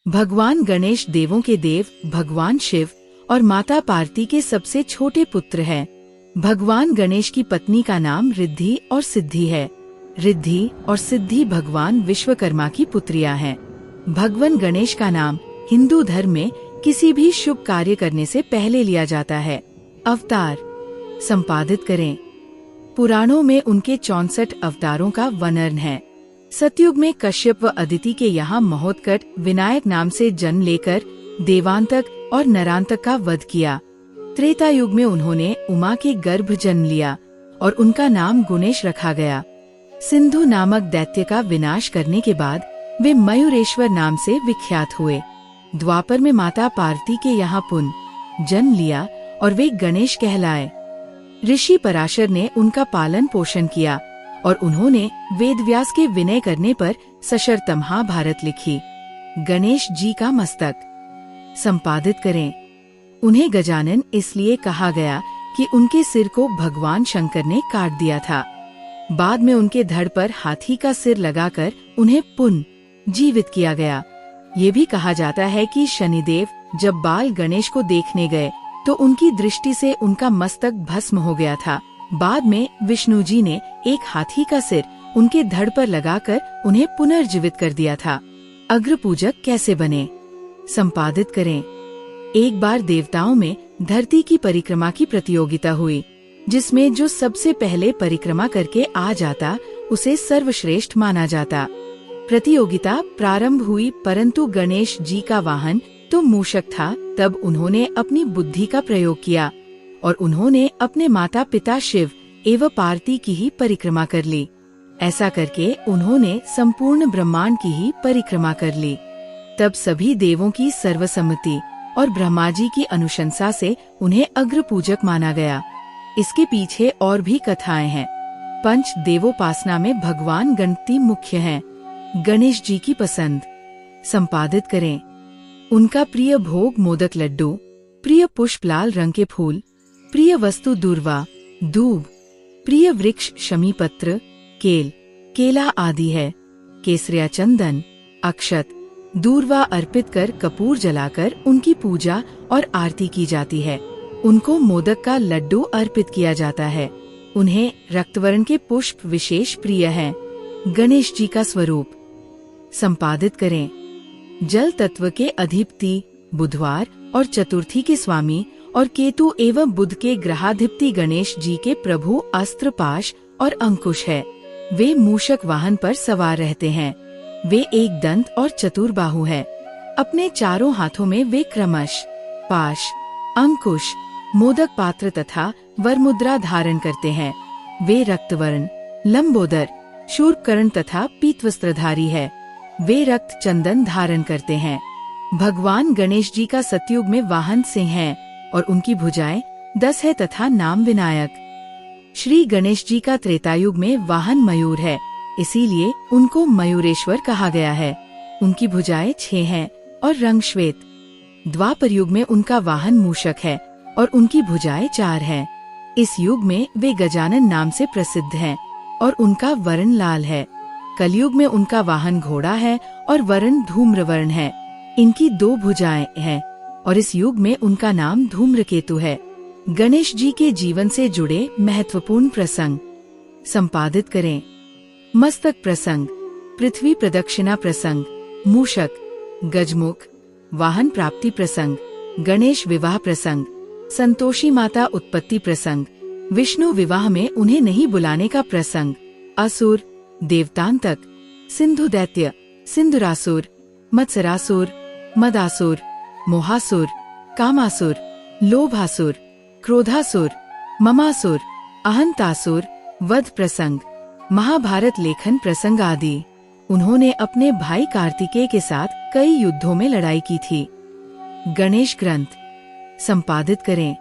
भगवान गणेश देवों के देव भगवान शिव और माता पार्वती के सबसे छोटे पुत्र हैं। भगवान गणेश की पत्नी का नाम रिद्धि और सिद्धि है। रिद्धि और सिद्धि भगवान विश्वकर्मा की पुत्रियां हैं। भगवान गणेश का नाम हिंदू धर्म में किसी भी शुभ कार्य करने से पहले लिया जाता है। अवतार संपादित करें। पुराणों में उनके 64 अवतारों का वर्णन है। सतयुग में कश्यप व अदिति के यहाँ महोत्कट विनायक नाम से जन्म लेकर देवांतक और नरांतक का वध किया। त्रेता युग में उन्होंने उमा के गर्भ जन्म लिया और उनका नाम गुणेश रखा गया। सिंधु नामक दैत्य का विनाश करने के बाद वे मयूरेश्वर नाम से विख्यात हुए। द्वापर में माता पार्वती के यहाँ पुनः जन्म लिया और वे गणेश कहलाए। ऋषि पराशर ने उनका पालन पोषण किया और उन्होंने वेदव्यास के विनय करने पर सशर्त महाभारत लिखी। गणेश जी का मस्तक संपादित करें। उन्हें गजानन इसलिए कहा गया कि उनके सिर को भगवान शंकर ने काट दिया था। बाद में उनके धड़ पर हाथी का सिर लगाकर उन्हें पुनः जीवित किया गया। ये भी कहा जाता है कि शनिदेव जब बाल गणेश को देखने गए तो उनकी दृष्टि से उनका मस्तक भस्म हो गया था। बाद में विष्णु जी ने एक हाथी का सिर उनके धड़ पर लगाकर उन्हें पुनर्जीवित कर दिया था। अग्र पूजक कैसे बने संपादित करें। एक बार देवताओं में धरती की परिक्रमा की प्रतियोगिता हुई, जिसमें जो सबसे पहले परिक्रमा करके आ जाता उसे सर्वश्रेष्ठ माना जाता। प्रतियोगिता प्रारंभ हुई, परंतु गणेश जी का वाहन तो मूषक था। तब उन्होंने अपनी बुद्धि का प्रयोग किया और उन्होंने अपने माता पिता शिव एवं पार्वती की ही परिक्रमा कर ली। ऐसा करके उन्होंने संपूर्ण ब्रह्मांड की ही परिक्रमा कर ली। तब सभी देवों की सर्वसम्मति और ब्रह्मा जी की अनुशंसा से उन्हें अग्र पूजक माना गया। इसके पीछे और भी कथाएं हैं। पंच देवोपासना में भगवान गणपति मुख्य हैं। गणेश जी की पसंद संपादित करें। उनका प्रिय भोग मोदक लड्डू, प्रिय पुष्प लाल रंग के फूल, प्रिय वस्तु दूर्वा दूब, प्रिय वृक्ष शमी पत्र केल केला आदि है। केसरिया चंदन अक्षत दूर्वा अर्पित कर कपूर जलाकर उनकी पूजा और आरती की जाती है। उनको मोदक का लड्डू अर्पित किया जाता है। उन्हें रक्तवर्ण के पुष्प विशेष प्रिय हैं। गणेश जी का स्वरूप संपादित करें। जल तत्व के अधिपति, बुधवार और चतुर्थी के स्वामी और केतु एवं बुध के ग्रहाधिपति गणेश जी के प्रभु अस्त्र पाश और अंकुश है। वे मूषक वाहन पर सवार रहते हैं। वे एक दंत और चतुर्बाहु है। अपने चारों हाथों में वे क्रमश पाश, अंकुश, मोदक पात्र तथा वरमुद्रा धारण करते हैं। वे रक्तवर्ण, लंबोदर, शूर्पकर्ण तथा पीतवस्त्रधारी है। वे रक्त चंदन धारण करते हैं। भगवान गणेश जी का सतयुग में वाहन सिंह है और उनकी भुजाएं 10 है तथा नाम विनायक। श्री गणेश जी का त्रेतायुग में वाहन मयूर है, इसीलिए उनको मयूरेश्वर कहा गया है। उनकी भुजाएं 6 हैं और रंग श्वेत। द्वापर युग में उनका वाहन मूषक है और उनकी भुजाएं 4 हैं। इस युग में वे गजानन नाम से प्रसिद्ध हैं और उनका वर्ण लाल है। कलयुग में उनका वाहन घोड़ा है और वर्ण धूम्रवर्ण है। इनकी 2 भुजाएं हैं और इस युग में उनका नाम धूम्रकेतु है। गणेश जी के जीवन से जुड़े महत्वपूर्ण प्रसंग संपादित करें। मस्तक प्रसंग, पृथ्वी प्रदक्षिणा प्रसंग, मूषक, गजमुख, वाहन प्राप्ति प्रसंग, गणेश विवाह प्रसंग, संतोषी माता उत्पत्ति प्रसंग, विष्णु विवाह में उन्हें नहीं बुलाने का प्रसंग, असुर, देवतांतक, सिंधु दैत्य, सिंधुरासुर, मत्सरासुर, मदासुर, मोहासुर, कामासुर, लोभासुर, क्रोधासुर, ममासुर, अहंतासुर, वध प्रसंग, महाभारत लेखन प्रसंग आदि। उन्होंने अपने भाई कार्तिकेय के साथ कई युद्धों में लड़ाई की थी। गणेश ग्रंथ संपादित करें।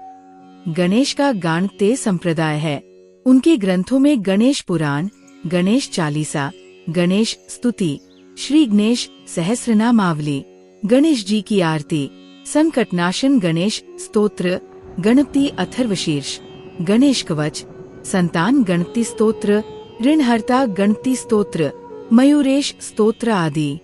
गणेश का गाणपत्य संप्रदाय है। उनके ग्रंथों में गणेश पुराण, गणेश चालीसा, गणेश स्तुति, श्री गणेश सहस्रनामावली, गणेश जी की आरती, संकटनाशन गणेश स्तोत्र, गणपति अथर्वशीर्ष, गणेश कवच, संतान गणपति स्तोत्र, ऋणहर्ता गणपति स्तोत्र, मयूरेश स्तोत्र आदि।